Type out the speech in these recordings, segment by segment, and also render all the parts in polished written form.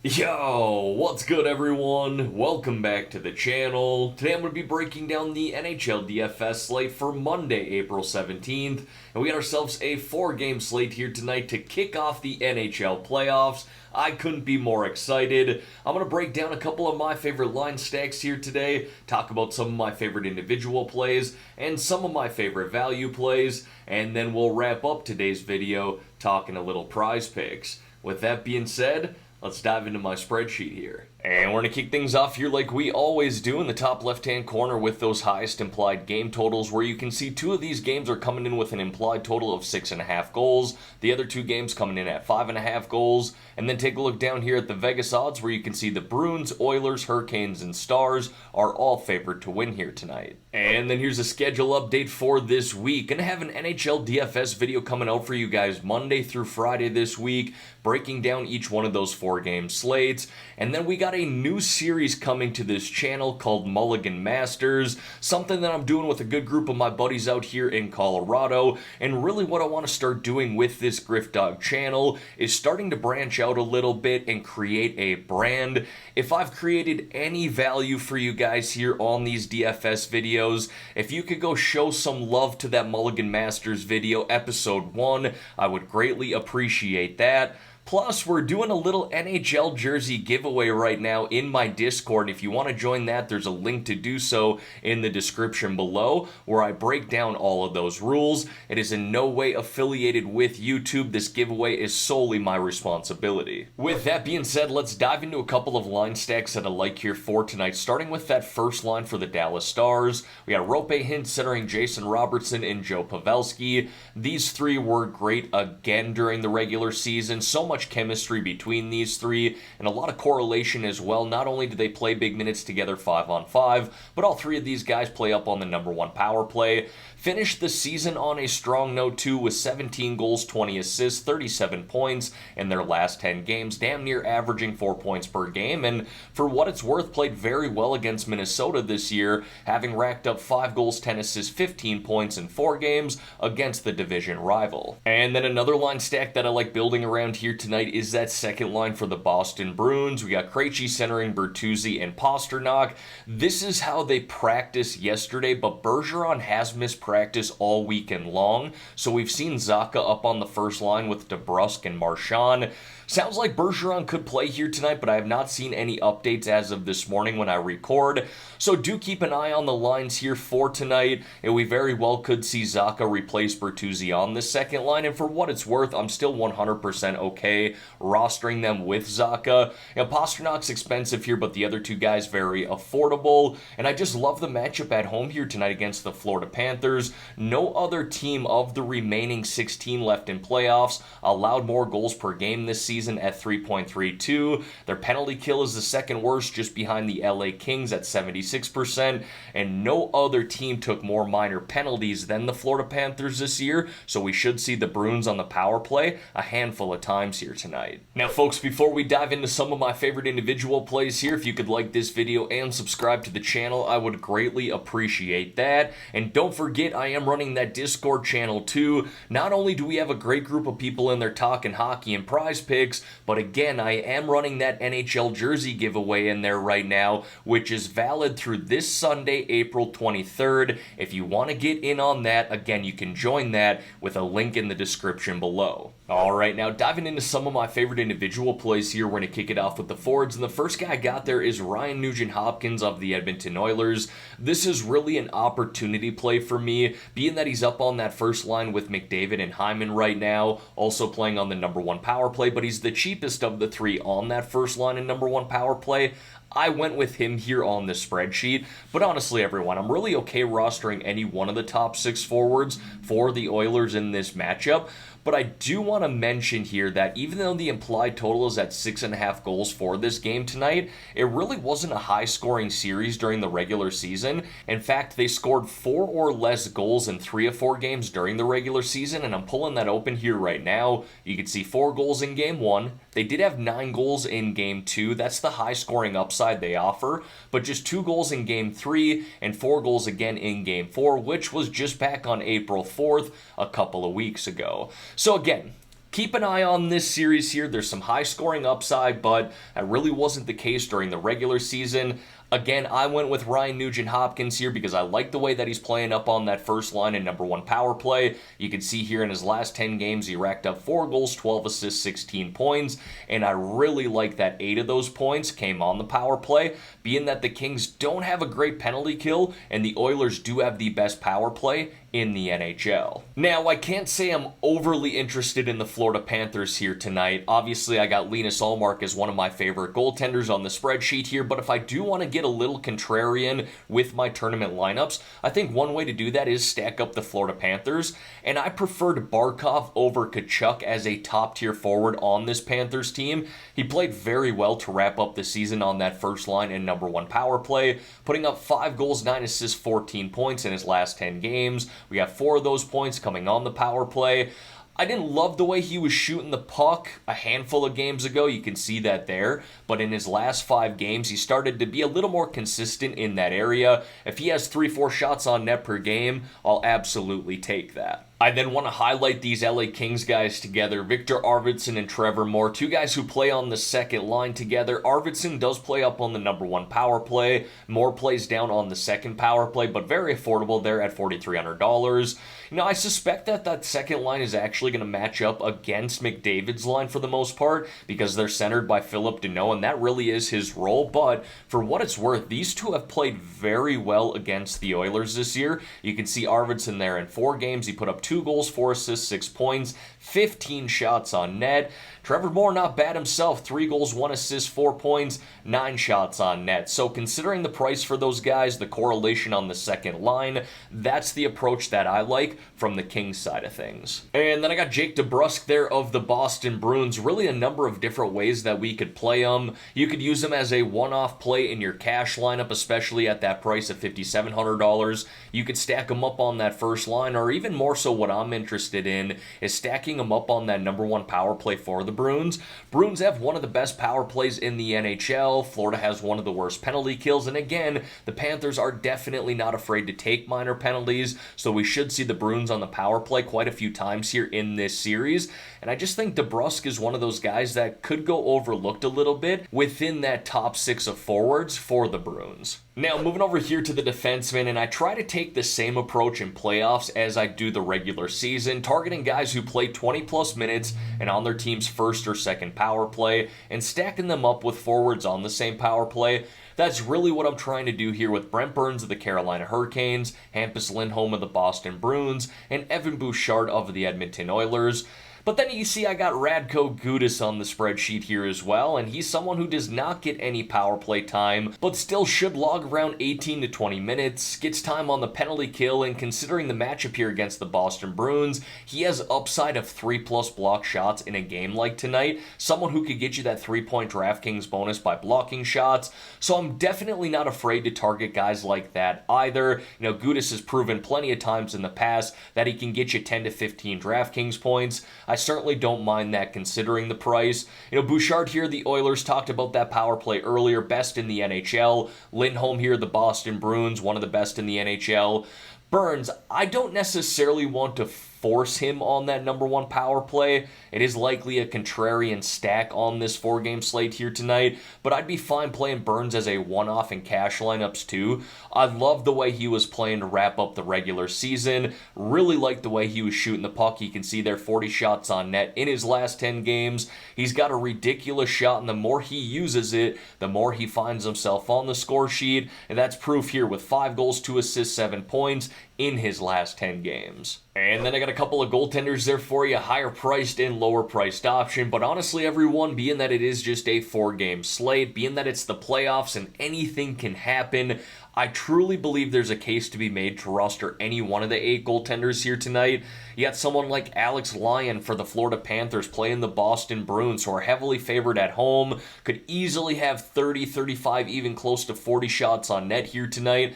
Yo, what's good everyone? Welcome back to the channel. Today I'm going to be breaking down the Nhl Dfs slate for Monday, April 17th. And we got ourselves a 4-game slate here tonight to kick off the NHL playoffs. I couldn't be more excited. I'm going to break down a couple of my favorite line stacks here today, talk about some of my favorite individual plays, and some of my favorite value plays, and then we'll wrap up today's video talking a little prize picks. With that being said, let's dive into my spreadsheet here. And we're going to kick things off here like we always do in the top left-hand corner with those highest implied game totals, where you can see two of these games are coming in with an implied total of 6.5 goals. The other two games coming in at 5.5 goals. And then take a look down here at the Vegas odds, where you can see the Bruins, Oilers, Hurricanes, and Stars are all favored to win here tonight. And then here's a schedule update for this week. Gonna have an Nhl Dfs video coming out for you guys Monday through Friday this week, breaking down each one of those 4-game slates. And then we got a new series coming to this channel called Mulligan Masters, something that I'm doing with a good group of my buddies out here in Colorado. And really what I want to start doing with this GriffDogg channel is starting to branch out a little bit and create a brand. If I've created any value for you guys here on these DFS videos, if you could go show some love to that Mulligan Masters video, episode 1, I would greatly appreciate that. Plus, we're doing a little NHL jersey giveaway right now in my Discord. If you want to join that, there's a link to do so in the description below, where I break down all of those rules. It is in no way affiliated with YouTube. This giveaway is solely my responsibility. With that being said, let's dive into a couple of line stacks that I like here for tonight, starting with that first line for the Dallas Stars. We got Rope Hint centering Jason Robertson and Joe Pavelski. These three were great again during the regular season. So much chemistry between these three and a lot of correlation as well. Not only do they play big minutes together 5-on-5, but all three of these guys play up on the #1 power play. Finished the season on a strong note too, with 17 goals, 20 assists, 37 points in their last 10 games, damn near averaging 4 points per game. And for what it's worth, played very well against Minnesota this year, having racked up 5 goals, 10 assists, 15 points in 4 games against the division rival. And then another line stack that I like building around here tonight is that second line for the Boston Bruins. We got Krejci centering Bertuzzi and Pastrnak. This is how they practiced yesterday, but Bergeron has missed practice all weekend long, so we've seen Zacha up on the first line with DeBrusk and Marchand. Sounds like Bergeron could play here tonight, but I have not seen any updates as of this morning when I record. So do keep an eye on the lines here for tonight, and we very well could see Zacha replace Bertuzzi on the second line. And for what it's worth, I'm still 100% okay rostering them with Zacha. Pasternak's expensive here, but the other two guys very affordable. And I just love the matchup at home here tonight against the Florida Panthers. No other team of the remaining 16 left in playoffs allowed more goals per game this season at 3.32. Their penalty kill is the second worst, just behind the LA Kings at 76%, and no other team took more minor penalties than the Florida Panthers this year, so we should see the Bruins on the power play a handful of times here tonight. Now folks, before we dive into some of my favorite individual plays here, if you could like this video and subscribe to the channel, I would greatly appreciate that. And don't forget, I am running that Discord channel too. Not only do we have a great group of people in there talking hockey and prize picks, but again, I am running that NHL jersey giveaway in there right now, which is valid through this Sunday, April 23rd. If you want to get in on that, again, you can join that with a link in the description below. Alright, now diving into some of my favorite individual plays here, we're going to kick it off with the forwards, and the first guy I got there is Ryan Nugent-Hopkins of the Edmonton Oilers. This is really an opportunity play for me, being that he's up on that first line with McDavid and Hyman right now, also playing on the #1 power play, but he's the cheapest of the three on that first line and #1 power play. I went with him here on the spreadsheet, but honestly everyone, I'm really okay rostering any one of the top 6 forwards for the Oilers in this matchup. But I do want to mention here that even though the implied total is at 6.5 goals for this game tonight, it really wasn't a high-scoring series during the regular season. In fact, they scored 4 or less goals in 3 of 4 games during the regular season, and I'm pulling that open here right now. You can see 4 goals in Game 1. They did have 9 goals in Game 2. That's the high-scoring upside they offer, but just 2 goals in Game 3 and 4 goals again in Game 4, which was just back on April 4th, a couple of weeks ago. So again, Keep an eye on this series here. There's some high scoring upside, but that really wasn't the case during the regular season. Again, I went with Ryan Nugent-Hopkins here because I like the way that he's playing up on that first line and number one power play. You can see here in his last 10 games, he racked up 4 goals, 12 assists, 16 points, and I really like that 8 of those points came on the power play, being that the Kings don't have a great penalty kill, and the Oilers do have the best power play in the NHL. Now, I can't say I'm overly interested in the Florida Panthers here tonight. Obviously, I got Linus Ullmark as one of my favorite goaltenders on the spreadsheet here, but if I do want to get a little contrarian with my tournament lineups, I think one way to do that is stack up the Florida Panthers, and I preferred Barkov over Tkachuk as a top-tier forward on this Panthers team. He played very well to wrap up the season on that first line and number one power play, putting up 5 goals, 9 assists, 14 points in his last 10 games. We got 4 of those points coming on the power play. I didn't love the way he was shooting the puck a handful of games ago. You can see that there. But in his last 5 games, he started to be a little more consistent in that area. If he has 3-4 shots on net per game, I'll absolutely take that. I then want to highlight these LA Kings guys together, Victor Arvidsson and Trevor Moore, 2 guys who play on the second line together. Arvidsson does play up on the number one power play. Moore plays down on the second power play, but very affordable there at $4,300. You know, I suspect that second line is actually going to match up against McDavid's line for the most part because they're centered by Phillip Danault, and that really is his role. But for what it's worth, these two have played very well against the Oilers this year. You can see Arvidsson there in 4 games. He put up 2 goals, 4 assists, 6 points, 15 shots on net. Trevor Moore, not bad himself. 3 goals, 1 assist, 4 points, 9 shots on net. So considering the price for those guys, the correlation on the second line, that's the approach that I like from the Kings side of things. And then I got Jake DeBrusk there of the Boston Bruins. Really a number of different ways that we could play him. You could use him as a one-off play in your cash lineup, especially at that price of $5,700. You could stack him up on that first line, or even more so what I'm interested in is stacking him up on that number one power play for the Bruins. Bruins have one of the best power plays in the NHL. Florida has one of the worst penalty kills. And again, the Panthers are definitely not afraid to take minor penalties. So we should see the Bruins on the power play quite a few times here in this series. And I just think DeBrusk is one of those guys that could go overlooked a little bit within that top 6 of forwards for the Bruins. Now, moving over here to the defensemen, and I try to take the same approach in playoffs as I do the regular season, targeting guys who play 20-plus minutes and on their team's first or second power play, and stacking them up with forwards on the same power play. That's really what I'm trying to do here with Brent Burns of the Carolina Hurricanes, Hampus Lindholm of the Boston Bruins, and Evan Bouchard of the Edmonton Oilers. But then you see I got Radko Gudas on the spreadsheet here as well, and he's someone who does not get any power play time, but still should log around 18 to 20 minutes, gets time on the penalty kill, and considering the matchup here against the Boston Bruins, he has upside of 3+ block shots in a game like tonight, someone who could get you that 3-point DraftKings bonus by blocking shots, so I'm definitely not afraid to target guys like that either. You know, Gudas has proven plenty of times in the past that he can get you 10 to 15 DraftKings points. I certainly don't mind that considering the price. You know, Bouchard here, the Oilers, talked about that power play earlier, best in the NHL. Lindholm here, the Boston Bruins, one of the best in the NHL. Burns, I don't necessarily want to force him on that number one power play. It is likely a contrarian stack on this 4-game slate here tonight, but I'd be fine playing Burns as a one-off in cash lineups too. I love the way he was playing to wrap up the regular season. Really like the way he was shooting the puck. You can see there 40 shots on net in his last 10 games. He's got a ridiculous shot, and the more he uses it, the more he finds himself on the score sheet, and that's proof here with 5 goals, 2 assists, 7 points in his last 10 games. And then I got a couple of goaltenders there for you, higher priced and lower priced option, but honestly everyone, being that it is just a 4-game slate, being that it's the playoffs and anything can happen, I truly believe there's a case to be made to roster any one of the 8 goaltenders here tonight. You got someone like Alex Lyon for the Florida Panthers playing the Boston Bruins, who are heavily favored at home, could easily have 30, 35, even close to 40 shots on net here tonight.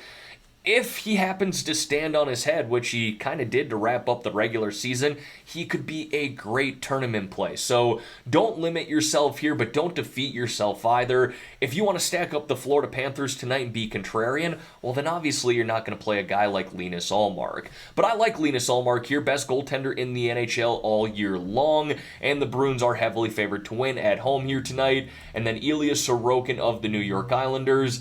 if he happens to stand on his head, which he kind of did to wrap up the regular season, he could be a great tournament play. So don't limit yourself here, but don't defeat yourself either. If you want to stack up the Florida Panthers tonight and be contrarian, well, then obviously you're not going to play a guy like Linus Ullmark. But I like Linus Ullmark here, best goaltender in the NHL all year long, and the Bruins are heavily favored to win at home here tonight. And then Ilya Sorokin of the New York Islanders.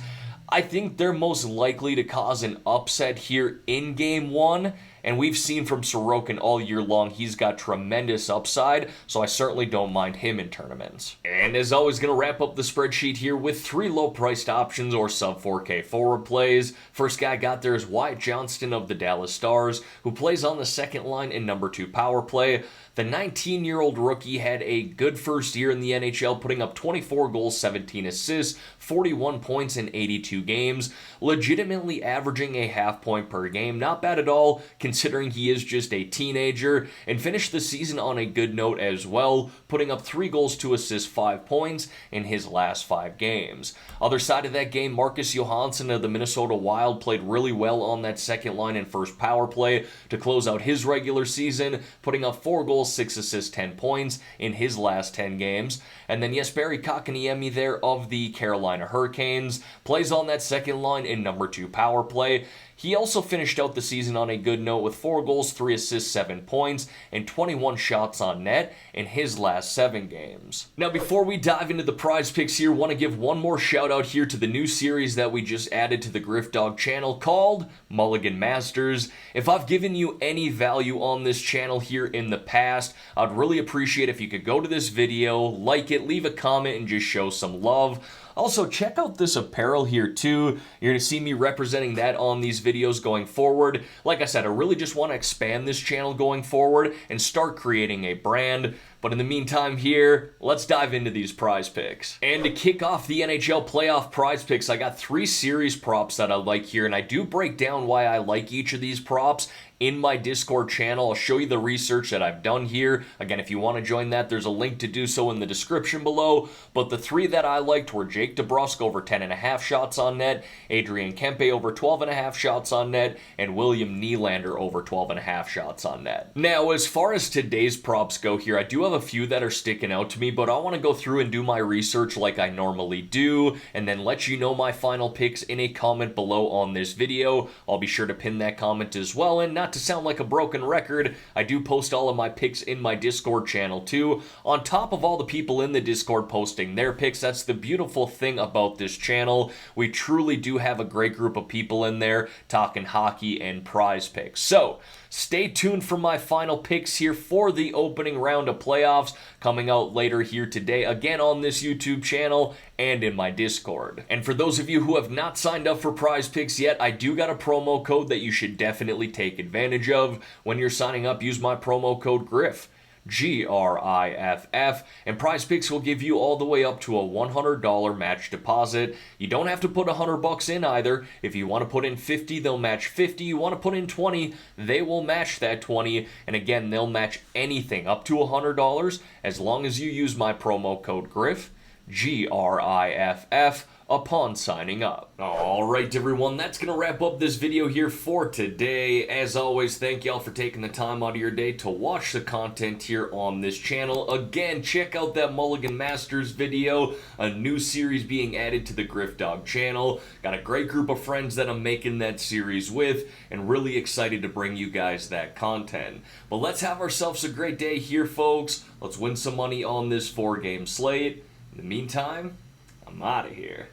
I think they're most likely to cause an upset here in Game 1, and we've seen from Sorokin all year long he's got tremendous upside, so I certainly don't mind him in tournaments. And as always, going to wrap up the spreadsheet here with 3 low-priced options or sub-4K forward plays. First guy I got there is Wyatt Johnston of the Dallas Stars, who plays on the second line in number 2 power play. The 19-year-old rookie had a good first year in the NHL, putting up 24 goals, 17 assists, 41 points in 82 games, legitimately averaging a half point per game. Not bad at all, considering he is just a teenager, and finished the season on a good note as well, putting up 3 goals, 2 assists, 5 points in his last 5 games. Other side of that game, Marcus Johansson of the Minnesota Wild played really well on that second line and first power play to close out his regular season, putting up 4 goals, 6 assists, 10 points in his last 10 games. And then Jesperi Kotkaniemi there of the Carolina Hurricanes plays on that second line in number 2 power play. He also finished out the season on a good note with 4 goals, 3 assists, 7 points, and 21 shots on net in his last 7 games. Now, before we dive into the prize picks here, want to give one more shout out here to the new series that we just added to the GriffDogg channel called Mulligan Masters. If I've given you any value on this channel here in the past, I'd really appreciate if you could go to this video, like it, leave a comment, and just show some love. Also, check out this apparel here too. You're going to see me representing that on these videos going forward. Like I said, I really just want to expand this channel going forward and start creating a brand. But in the meantime here, let's dive into these prize picks. And to kick off the NHL playoff prize picks, I got 3 series props that I like here, and I do break down why I like each of these props in my Discord channel. I'll show you the research that I've done here. Again, if you want to join that, there's a link to do so in the description below. But the 3 that I liked were Jake DeBrusk over 10.5 shots on net, Adrian Kempe over 12.5 shots on net, and William Nylander over 12.5 shots on net. Now, as far as today's props go here, I do have a few that are sticking out to me, but I want to go through and do my research like I normally do, and then let you know my final picks in a comment below on this video. I'll be sure to pin that comment as well, and not to sound like a broken record, I do post all of my picks in my Discord channel too, on top of all the people in the Discord posting their picks. That's the beautiful thing about this channel. We truly do have a great group of people in there talking hockey and prize picks. So, stay tuned for my final picks here for the opening round of playoffs coming out later here today, again on this YouTube channel and in my Discord. And for those of you who have not signed up for prize picks yet, I do got a promo code that you should definitely take advantage of. When you're signing up, use my promo code GRIFF. GRIFF, and Prize Picks will give you all the way up to a $100 match deposit. You don't have to put $100 in either. If you want to put in 50, they'll match 50. You want to put in 20, they will match that 20. And again, they'll match anything up to $100 as long as you use my promo code GRIFF, GRIFF, upon signing up. Alright everyone, that's going to wrap up this video here for today. As always, thank y'all for taking the time out of your day to watch the content here on this channel. Again, check out that Mulligan Masters video, a new series being added to the GriffDogg channel. Got a great group of friends that I'm making that series with, and really excited to bring you guys that content. But let's have ourselves a great day here, folks. Let's win some money on this 4-game slate. In the meantime, I'm out of here.